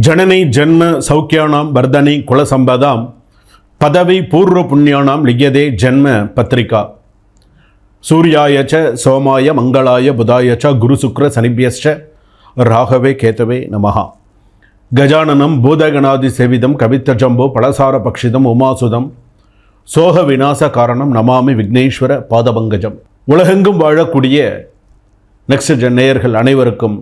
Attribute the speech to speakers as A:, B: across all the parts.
A: जननी जन्म सौख्यानां वर्धनी कुलसंपदां पदवी पूर्व पुण्यानां लिख्यते जन्म पत्रिका सूर्याय च सोमाय मंगलाय बुधाय च गुरुशुक्र शनिभ्यश्च राघवे केतवे नमः। गजाननं भूतगणादिसेवितं कवित्तजम्बो पलसारपक्षितम् उमासुदं சோக விநாச காரணம் நமாமி விக்னேஸ்வர பாதபங்கஜம். உலகெங்கும் வாழக்கூடிய நெக்ஸ்ட் ஜென் நேயர்கள் அனைவருக்கும்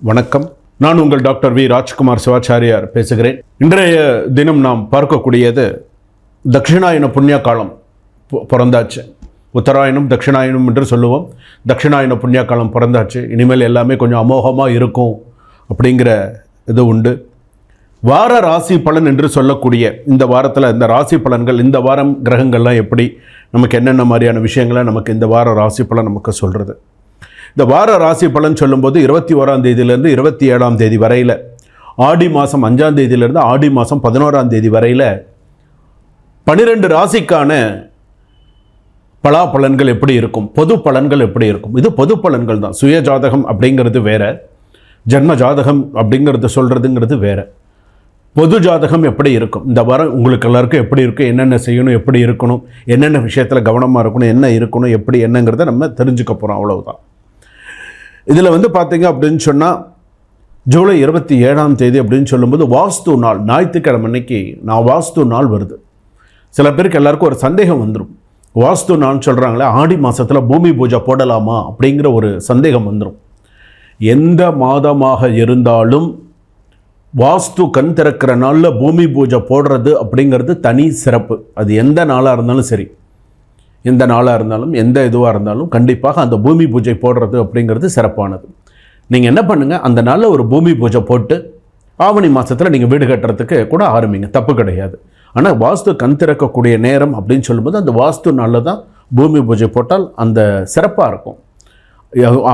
A: வணக்கம். நான் உங்கள் டாக்டர் வி ராஜ்குமார் சிவாச்சாரியார் பேசுகிறேன். இன்றைய தினம் நாம் பார்க்கக்கூடியது தட்சிணாயன புண்ணிய காலம் பிறந்தாச்சு. உத்தராயணம் தட்சிணாயனம் என்று சொல்லுவோம். தட்சிணாயன புண்ணிய காலம் பிறந்தாச்சு. இனிமேல் எல்லாமே கொஞ்சம் அமோகமாக இருக்கும் அப்படிங்கிற இது உண்டு. வார ராசி பலன் என்று சொல்லக்கூடிய இந்த வாரத்தில் இந்த ராசி பலன்கள், இந்த வாரம் கிரகங்கள்லாம் எப்படி நமக்கு என்னென்ன மாதிரியான விஷயங்களை நமக்கு இந்த வார ராசி பலன் நமக்கு சொல்கிறது. இந்த வார ராசி பலன் சொல்லும்போது 21ஆம் தேதியிலேருந்து 27ஆம் தேதி வரையில், ஆடி மாதம் 5ஆம் தேதியிலேருந்து ஆடி மாதம் 11ஆம் தேதி வரையில் 12 ராசிக்கான பலாபலன்கள் எப்படி இருக்கும், பொது பலன்கள் எப்படி இருக்கும். இது பொது பலன்கள் தான். சுய ஜாதகம் அப்படிங்கிறது வேற, ஜன்ம ஜாதகம் அப்படிங்கிறது சொல்கிறதுங்கிறது வேற. பொது ஜாதகம் எப்படி இருக்கும், இந்த வாரம் உங்களுக்கு எல்லாருக்கும் எப்படி இருக்கும், என்னென்ன செய்யணும், எப்படி இருக்கணும், என்னென்ன விஷயத்தில் கவனமாக இருக்கணும், என்ன இருக்கணும், எப்படி என்னங்கிறத நம்ம தெரிஞ்சுக்க போகிறோம். அவ்வளவுதான். இதில் பார்த்தீங்க அப்படின்னு சொன்னால் ஜூலை 27ஆம் தேதி அப்படின்னு சொல்லும்போது வாஸ்து நாள், ஞாயிற்றுக்கிழமை அன்னைக்கு நான் வாஸ்து நாள் வருது. சில பேருக்கு எல்லாருக்கும் ஒரு சந்தேகம் வந்துடும். வாஸ்து நாள்னு சொல்கிறாங்களே, ஆடி மாதத்தில் பூமி பூஜை போடலாமா அப்படிங்கிற ஒரு சந்தேகம் வந்துடும். எந்த மாதமாக இருந்தாலும் வாஸ்து கண் திறக்கிற நாளில் பூமி பூஜை போடுறது அப்படிங்கிறது தனி சிறப்பு. அது எந்த நாளாக இருந்தாலும் சரி, எந்த நாளாக இருந்தாலும் எந்த இதுவாக இருந்தாலும் கண்டிப்பாக அந்த பூமி பூஜை போடுறது அப்படிங்கிறது சிறப்பானது. நீங்கள் என்ன பண்ணுங்கள், அந்த நாளில் ஒரு பூமி பூஜை போட்டு ஆவணி மாதத்தில் நீங்கள் வீடு கட்டுறதுக்கு கூட ஆரம்பிங்க, தப்பு கிடையாது. ஆனால் வாஸ்து கண் திறக்கக்கூடிய நேரம் அப்படின்னு சொல்லும்போது அந்த வாஸ்து நாளில் தான் பூமி பூஜை போட்டால் அந்த சிறப்பாக இருக்கும்.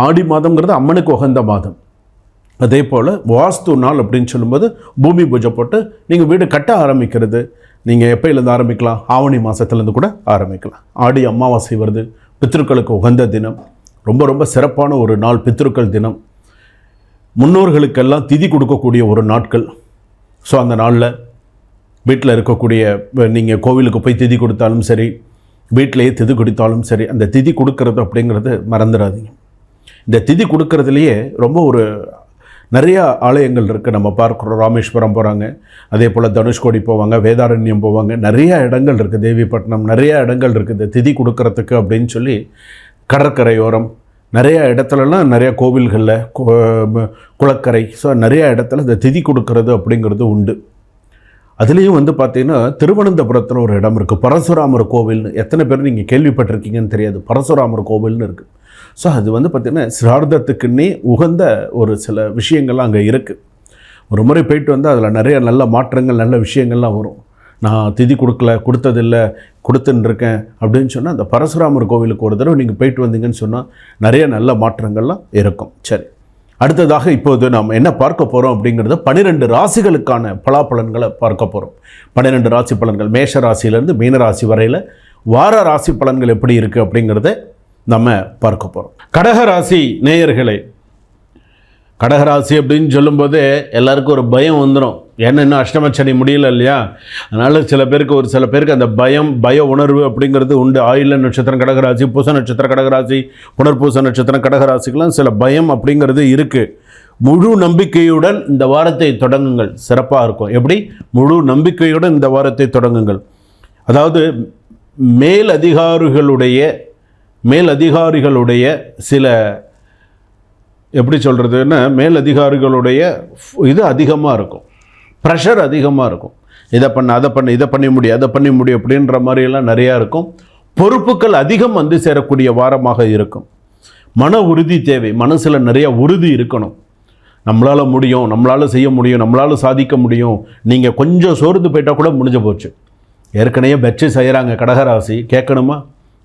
A: ஆடி மாதங்கிறது அம்மனுக்கு உகந்த மாதம். அதே போல் வாஸ்து நாள் அப்படின்னு சொல்லும்போது பூமி பூஜை போட்டு நீங்கள் வீடு கட்ட ஆரம்பிக்கிறது நீங்கள் எப்போயிலேருந்து ஆரம்பிக்கலாம், ஆவணி மாதத்துலேருந்து கூட ஆரம்பிக்கலாம். ஆடி அமாவாசை வருது, பித்ருக்களுக்கு உகந்த தினம், ரொம்ப ரொம்ப சிறப்பான ஒரு நாள் பித்ருக்கள் தினம். முன்னோர்களுக்கெல்லாம் திதி கொடுக்கக்கூடிய ஒரு நாட்கள். ஸோ அந்த நாளில் வீட்டில் இருக்கக்கூடிய, நீங்கள் கோவிலுக்கு போய் திதி கொடுத்தாலும் சரி, வீட்டிலையே திதி கொடுத்தாலும் சரி, அந்த திதி கொடுக்கறது அப்படிங்கிறது மறந்துடாதீங்க. இந்த திதி கொடுக்கறதுலையே ரொம்ப ஒரு நிறையா ஆலயங்கள் இருக்குது. நம்ம பார்க்குறோம், ராமேஸ்வரம் போகிறாங்க, அதே போல் தனுஷ்கோடி போவாங்க, வேதாரண்யம் போவாங்க, நிறையா இடங்கள் இருக்குது, தேவிப்பட்டினம், நிறையா இடங்கள் இருக்குது திதி கொடுக்கறதுக்கு அப்படின்னு சொல்லி. கடற்கரையோரம் நிறையா இடத்துலலாம் நிறையா கோவில்களில், குளக்கரை, ஸோ நிறையா இடத்துல இந்த திதி கொடுக்கறது அப்படிங்கிறது உண்டு. அதுலேயும் பார்த்திங்கன்னா திருவனந்தபுரத்தில் ஒரு இடம் இருக்குது, பரசுராமர் கோவில்னு. எத்தனை பேர் நீங்கள் கேள்விப்பட்டிருக்கீங்கன்னு தெரியாது. பரசுராமர் கோவில்னு இருக்குது. ஸோ அது பார்த்திங்கன்னா சிரார்த்தத்துக்குன்னே உகந்த ஒரு சில விஷயங்கள்லாம் அங்கே இருக்குது. ஒரு முறை போயிட்டு வந்து அதில் நிறைய நல்ல மாற்றங்கள், நல்ல விஷயங்கள்லாம் வரும். நான் திதி கொடுத்ததில்லை, கொடுத்துன்னு இருக்கேன் அப்படின்னு சொன்னால் அந்த பரசுராமர் கோவிலுக்கு ஒரு தடவை நீங்கள் போயிட்டு வந்தீங்கன்னு சொன்னால் நிறைய நல்ல மாற்றங்கள்லாம் இருக்கும். சரி, அடுத்ததாக இப்போது நாம் என்ன பார்க்க போகிறோம் அப்படிங்கிறத 12 ராசிகளுக்கான பலாபலன்களை பார்க்க போகிறோம். 12 ராசி பலன்கள், மேஷ ராசியிலேருந்து மீன ராசி வரையில் வார ராசி பலன்கள் எப்படி இருக்குது அப்படிங்கிறத நம்ம பார்க்க போகிறோம். கடகராசி நேயர்களே, கடகராசி அப்படின்னு சொல்லும்போது எல்லாருக்கும் ஒரு பயம் வந்துடும். ஏன்னா இன்னும் அஷ்டமச்சனி முடியல இல்லையா, அதனால் சில பேருக்கு அந்த பய உணர்வு அப்படிங்கிறது உண்டு. ஆயில்ய நட்சத்திரம் கடகராசி, பூச நட்சத்திரம் கடகராசி, புனர்பூச நட்சத்திரம் கடகராசிக்கெல்லாம் சில பயம் அப்படிங்கிறது இருக்குது. முழு நம்பிக்கையுடன் இந்த வாரத்தை தொடங்குங்கள், சிறப்பாக இருக்கும். எப்படி? முழு நம்பிக்கையுடன் இந்த வாரத்தை தொடங்குங்கள். அதாவது மேலதிகாரிகளுடைய சில, எப்படி சொல்கிறதுன்னா, மேலதிகாரிகளுடைய இது அதிகமாக இருக்கும், ப்ரெஷர் அதிகமாக இருக்கும். இதை பண்ணி முடியும் அப்படின்ற மாதிரியெல்லாம் நிறையா இருக்கும். பொறுப்புகள் அதிகம் சேரக்கூடிய வாரமாக இருக்கும். மன உறுதி தேவை, மனசில் நிறைய உறுதி இருக்கணும். நம்மளால் முடியும், நம்மளால் செய்ய முடியும், நம்மளால் சாதிக்க முடியும். நீங்கள் கொஞ்சம் சோர்ந்து போயிட்டால் கூட முடிஞ்சு போச்சு. ஏற்கனவே வெற்றி செய்கிறாங்க கடகராசி, கேட்கணுமா?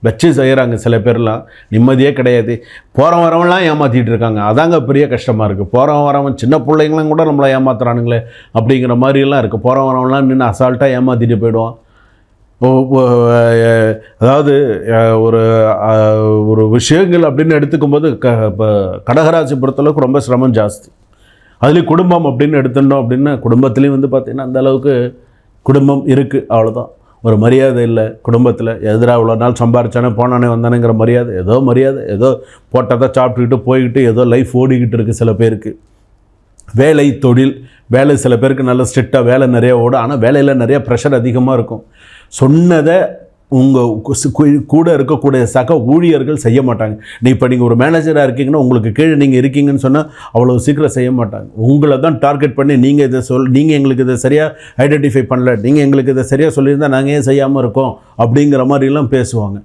A: வெற்றி செய்கிறாங்க. சில பேர்லாம் நிம்மதியே கிடையாது. வரவன்லாம் ஏமாற்றிட்டு இருக்காங்க. அதாங்க பெரிய கஷ்டமாக இருக்குது. வரவன் சின்ன பிள்ளைங்களாம் கூட நம்மளை ஏமாத்துறானுங்களே அப்படிங்கிற மாதிரிலாம் இருக்குது. வரவன்லாம் நின்று அசால்ட்டாக ஏமாற்றிட்டு போயிடுவான். அதாவது ஒரு விஷயங்கள் அப்படின்னு எடுத்துக்கும்போது கடகராசி பொறுத்தளவுக்கு ரொம்ப சிரமம் ஜாஸ்தி. அதுலேயும் குடும்பம் அப்படின்னு எடுத்துட்டோம் அப்படின்னா குடும்பத்துலேயும் வந்து பார்த்திங்கன்னா அந்த அளவுக்கு குடும்பம் இருக்குது, அவ்வளோதான். ஒரு மரியாதை இல்லை குடும்பத்தில். எதிராக இவ்வளோ நாள் சம்பாரிச்சானே போனானே வந்தானேங்கிற மரியாதை ஏதோ போட்டதை சாப்பிட்டுக்கிட்டு போய்கிட்டு ஏதோ லைஃப் ஓடிக்கிட்டு இருக்குது சில பேருக்கு. வேலை தொழில் வேலை சில பேருக்கு நல்ல ஸ்ட்ரிக்டாக வேலை நிறையா ஓடும், ஆனால் வேலையில் நிறைய ப்ரெஷர் அதிகமாக இருக்கும். சொன்னதை உங்கள் கூட இருக்கக்கூடிய சக ஊழியர்கள் செய்ய மாட்டாங்க. இப்போ நீங்கள் ஒரு மேனேஜராக இருக்கீங்கன்னா உங்களுக்கு கீழே நீங்கள் இருக்கீங்கன்னு சொன்னால் அவ்வளோ சீக்கிரம் செய்ய மாட்டாங்க. உங்களை தான் டார்கெட் பண்ணி நீங்கள் எங்களுக்கு இதை சரியாக ஐடென்டிஃபை பண்ணல, நீங்கள் எங்களுக்கு இதை சரியாக சொல்லியிருந்தால் நாங்கள் ஏன் செய்யாமல் இருக்கோம் அப்படிங்கிற மாதிரிலாம் பேசுவாங்க.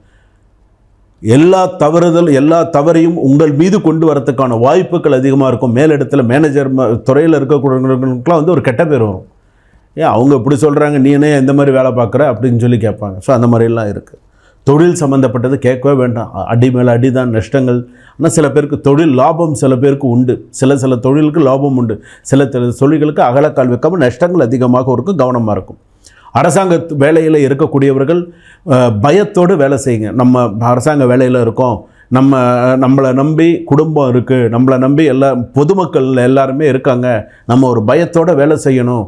A: எல்லா தவறையும் உங்கள் மீது கொண்டு வரத்துக்கான வாய்ப்புகள் அதிகமாக இருக்கும். மேலிடத்தில் மேனேஜர் துறையில் இருக்கக்கூடியவங்களுக்குலாம் வந்து ஒரு கெட்ட பேர் வரும். ஏன் அவங்க இப்படி சொல்கிறாங்க, நீ என்ன எந்த மாதிரி வேலை பார்க்குற அப்படின்னு சொல்லி கேட்பாங்க. ஸோ அந்த மாதிரிலாம் இருக்குது. தொழில் சம்மந்தப்பட்டது கேட்கவே வேண்டாம். அடி மேலே அடி தான், நஷ்டங்கள். ஆனால் சில பேருக்கு தொழில் லாபம் சில பேருக்கு உண்டு, சில தொழிலுக்கு லாபம் உண்டு, சில தொழில்களுக்கு அகலக்கால் வைக்காமல் நஷ்டங்கள் அதிகமாக இருக்கும். கவனமாக இருக்கும். அரசாங்க வேலையில் இருக்கக்கூடியவர்கள் பயத்தோடு வேலை செய்யுங்க. நம்ம அரசாங்க வேலையில் இருக்கோம், நம்மளை நம்பி குடும்பம் இருக்குது, நம்மளை நம்பி பொதுமக்கள் எல்லாருமே இருக்காங்க, நம்ம ஒரு பயத்தோடு வேலை செய்யணும்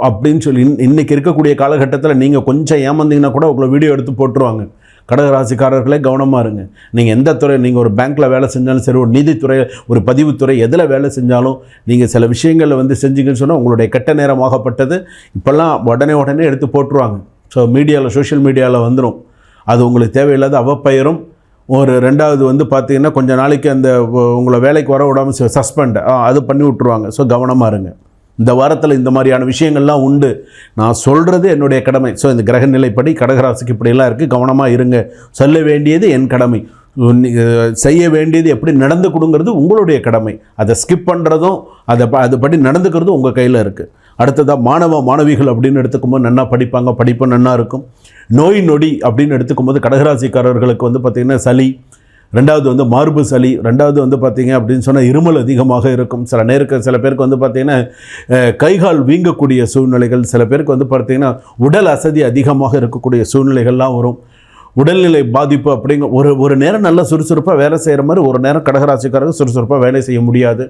A: அப்படின்னு சொல்லி இன்றைக்கி இருக்கக்கூடிய காலகட்டத்தில் நீங்கள் கொஞ்சம் ஏமாந்தீங்கன்னா கூட உங்களை வீடியோ எடுத்து போட்டுருவாங்க. கடகராசிக்காரர்களே கவனமாக இருங்க. நீங்கள் எந்த துறை, நீங்கள் ஒரு பேங்க்கில் வேலை செஞ்சாலும் சரி, ஒரு நீதித்துறை, ஒரு பதிவுத்துறை, எதில் வேலை செஞ்சாலும் நீங்கள் சில விஷயங்களில் வந்து செஞ்சீங்கன்னு சொன்னால் உங்களுடைய கெட்ட நேரமாகப்பட்டது இப்போல்லாம் உடனே எடுத்து போட்டுருவாங்க. ஸோ மீடியாவில், சோஷியல் மீடியாவில் வந்துடும். அது உங்களுக்கு தேவையில்லாத அவப்பெயரும். ஒரு ரெண்டாவது வந்து பார்த்திங்கன்னா கொஞ்சம் நாளைக்கு அந்த உங்களை வேலைக்கு வர விடாமல் சஸ்பெண்ட் அது பண்ணி விட்ருவாங்க. ஸோ கவனமாக இருங்க. இந்த வாரத்தில் இந்த மாதிரியான விஷயங்கள்லாம் உண்டு. நான் சொல்கிறது என்னுடைய கடமை. ஸோ இந்த கிரக நிலைப்படி கடகராசிக்கு இப்படியெல்லாம் இருக்குது, கவனமாக இருங்க. சொல்ல வேண்டியது என் கடமை, செய்ய வேண்டியது எப்படி நடந்து கொடுங்கிறது உங்களுடைய கடமை. அதை ஸ்கிப் பண்ணுறதும் அதுபடி நடந்துக்கிறதும் உங்கள் கையில் இருக்குது. அடுத்ததாக மாணவிகள் அப்படின்னு எடுத்துக்கும்போது நன்னா படிப்பாங்க, படிப்பு நன்னா இருக்கும். நோய் நொடி அப்படின்னு எடுத்துக்கும்போது கடகராசிக்காரர்களுக்கு வந்து பார்த்திங்கன்னா சளி, ரெண்டாவது வந்து மார்பு சளி, ரெண்டாவது வந்து பார்த்திங்க அப்படின்னு சொன்னால் இருமல் அதிகமாக இருக்கும். சில பேருக்கு வந்து பார்த்திங்கன்னா கைகால் வீங்கக்கூடிய சூழ்நிலைகள், சில பேருக்கு வந்து பார்த்திங்கன்னா உடல் அசதி அதிகமாக இருக்கக்கூடிய சூழ்நிலைகள்லாம் வரும். உடல்நிலை பாதிப்பு அப்படிங்கிற ஒரு நேரம் நல்லா சுறுசுறுப்பாக வேலை செய்கிற மாதிரி ஒரு நேரம் கடகராசிக்காரர்கள் சுறுசுறுப்பாக வேலை செய்ய முடியாது.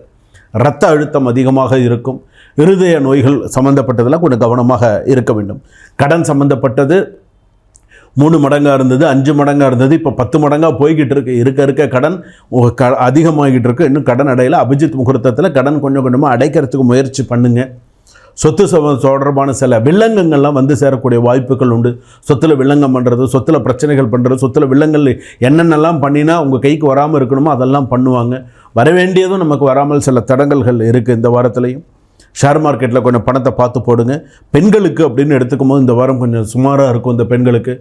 A: இரத்த அழுத்தம் அதிகமாக இருக்கும். இருதய நோய்கள் சம்மந்தப்பட்டதெல்லாம் கொஞ்சம் கவனமாக இருக்க வேண்டும். கடன் சம்மந்தப்பட்டது 3 மடங்காக இருந்தது, 5 மடங்காக இருந்தது, இப்போ 10 மடங்காக போய்கிட்டு இருக்க கடன் அதிகமாகிட்டு இருக்கு. இன்னும் கடன் அடையில் அபிஜித் முகூர்த்தத்தில் கடன் கொஞ்சம் கொஞ்சமாக அடைக்கிறதுக்கு முயற்சி பண்ணுங்கள். சொத்து தொடர்பான சில வில்லங்கங்கள்லாம் வந்து சேரக்கூடிய வாய்ப்புகள் உண்டு. சொத்தில் வில்லங்கம் பண்ணுறது, சொத்தில் பிரச்சனைகள் பண்ணுறது, சொத்தில் வில்லங்கள் என்னென்னலாம் பண்ணினா உங்கள் கைக்கு வராமல் இருக்கணுமோ அதெல்லாம் பண்ணுவாங்க. வரவேண்டியதும் நமக்கு வராமல் சில தடங்கல்கள் இருக்குது இந்த வாரத்துலேயும். ஷேர் மார்க்கெட்டில் கொஞ்சம் பணத்தை பார்த்து போடுங்க. பெண்களுக்கு அப்படின்னு எடுத்துக்கும் போது இந்த வாரம் கொஞ்சம் சுமாராக இருக்கும். இந்த பெண்களுக்கு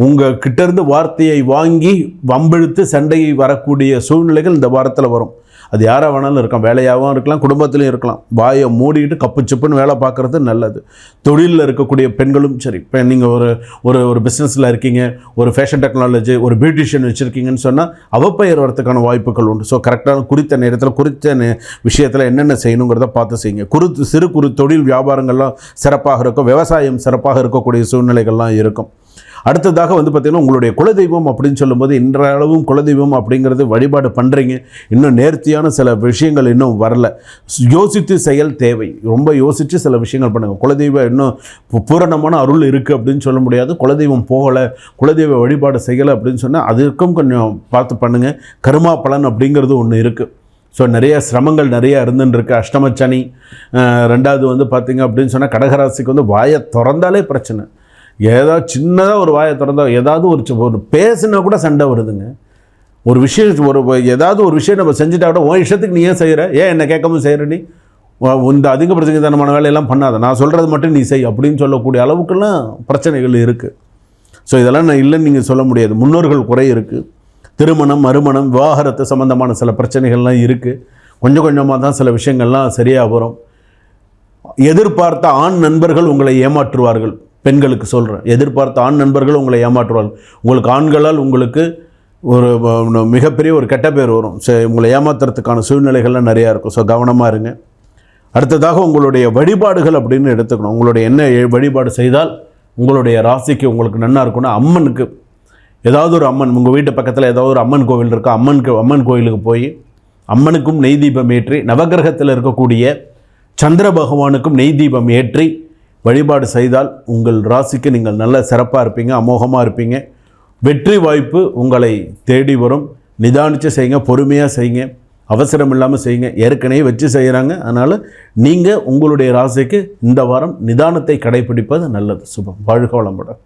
A: உங்கள் கிட்டேருந்து வார்த்தையை வாங்கி வம்பிழுத்து சண்டையை வரக்கூடிய சூழ்நிலைகள் இந்த வாரத்தில் வரும். அது யாராக வேணாலும் இருக்கலாம், வேலையாகவும் இருக்கலாம், குடும்பத்திலையும் இருக்கலாம். வாயை மூடிக்கிட்டு கப்பு சிப்புன்னு வேலை பார்க்குறது நல்லது. தொழிலில் இருக்கக்கூடிய பெண்களும் சரி, இப்போ நீங்கள் ஒரு பிஸ்னஸில் இருக்கீங்க, ஒரு ஃபேஷன் டெக்னாலஜி, ஒரு பியூட்டிஷியன் வச்சுருக்கீங்கன்னு சொன்னால் அவப்பெயர் வரத்துக்கான வாய்ப்புகள் உண்டு. ஸோ கரெக்டான குறித்த நேரத்தில் குறித்த விஷயத்தில் என்னென்ன செய்யணுங்கிறத பார்த்து செய்யுங்க. சிறு குறு தொழில் வியாபாரங்கள்லாம் சிறப்பாக இருக்கும். விவசாயம் சிறப்பாக இருக்கக்கூடிய சூழ்நிலைகள்லாம் இருக்கும். அடுத்ததாக வந்து பார்த்திங்கன்னா உங்களுடைய குலதெய்வம் அப்படின்னு சொல்லும்போது இன்றளவும் குலதெய்வம் அப்படிங்கிறது வழிபாடு பண்ணுறீங்க. இன்னும் நேர்த்தியான சில விஷயங்கள் இன்னும் வரல. யோசித்து செயல் தேவை. ரொம்ப யோசித்து சில விஷயங்கள் பண்ணுங்கள். குலதெய்வம் இன்னும் பூரணமான அருள் இருக்குது அப்படின்னு சொல்ல முடியாது. குலதெய்வம் போகலை, குலதெய்வ வழிபாடு செய்யலை அப்படின்னு சொன்னால் அதுக்கும் கொஞ்சம் பார்த்து பண்ணுங்கள். கர்மா பலன் அப்படிங்கிறது ஒன்று இருக்குது. ஸோ நிறைய சிரமங்கள் நிறையா இருந்துருக்கு. அஷ்டமச்சனி, ரெண்டாவது வந்து பார்த்திங்க அப்படின்னு சொன்னால் கடகராசிக்கு வந்து வாயை திறந்தாலே பிரச்சனை. ஏதாவது சின்னதாக ஒரு வாயை திறந்தா ஏதாவது ஒரு பேசுனா கூட சண்டை வருதுங்க. ஒரு விஷயம் ஏதாவது ஒரு விஷயம் நம்ம செஞ்சுட்டா கூட உன் இஷ்டத்துக்கு நீ ஏன் செய்கிற, ஏன் என்ன கேட்காம செய்கிற, நீ இந்த அதிக பிரச்சனைத்தனமான வேலையெல்லாம் பண்ணாத, நான் சொல்கிறது மட்டும் நீ செய் அப்படின்னு சொல்லக்கூடிய அளவுக்கெல்லாம் பிரச்சனைகள் இருக்குது. ஸோ இதெல்லாம் நான் இல்லைன்னு நீங்கள் சொல்ல முடியாது. முன்னோர்கள் குறை இருக்குது. திருமணம், மறுமணம், விவாகரத்து சம்மந்தமான சில பிரச்சனைகள்லாம் இருக்குது. கொஞ்சம் கொஞ்சமாக தான் சில விஷயங்கள்லாம் சரியாக வரும். எதிர்பார்த்த ஆண் நண்பர்கள் உங்களை ஏமாற்றுவார்கள். பெண்களுக்கு சொல்கிறேன், எதிர்பார்த்த ஆண் நண்பர்கள் உங்களை ஏமாற்றுவார்கள். உங்களுக்கு ஆண்களால் உங்களுக்கு ஒரு மிகப்பெரிய ஒரு கெட்ட பேர் வரும். ஸோ உங்களை ஏமாத்துறதுக்கான சூழ்நிலைகள்லாம் நிறையா இருக்கும். ஸோ கவனமாக இருங்க. அடுத்ததாக உங்களுடைய வழிபாடுகள் அப்படின்னு எடுத்துக்கணும். உங்களுடைய என்ன வழிபாடு செய்தால் உங்களுடைய ராசிக்கு உங்களுக்கு நன்னா இருக்குன்னா, அம்மனுக்கு ஏதாவது ஒரு அம்மன், உங்கள் வீட்டு பக்கத்தில் ஏதாவது ஒரு அம்மன் கோவில் இருக்கா, அம்மன் கோவிலுக்கு போய் அம்மனுக்கும் நெய் தீபம் ஏற்றி நவகிரகத்தில் இருக்கக்கூடிய சந்திர பகவானுக்கும் நெய் தீபம் ஏற்றி வழிபாடு செய்தால் உங்கள் ராசிக்கு நீங்கள் நல்ல சிறப்பாக இருப்பீங்க, அமோகமாக இருப்பீங்க. வெற்றி வாய்ப்பு உங்களை தேடி வரும். நிதானித்து செய்யுங்க, பொறுமையாக செய்யுங்க, அவசரம் இல்லாமல் செய்யுங்க. ஏற்கனவே வச்சு செய்கிறாங்க, அதனால் நீங்கள் உங்களுடைய ராசிக்கு இந்த வாரம் நிதானத்தை கடைபிடிப்பது நல்லது. சுபம். வாழ்க வளமுடன்.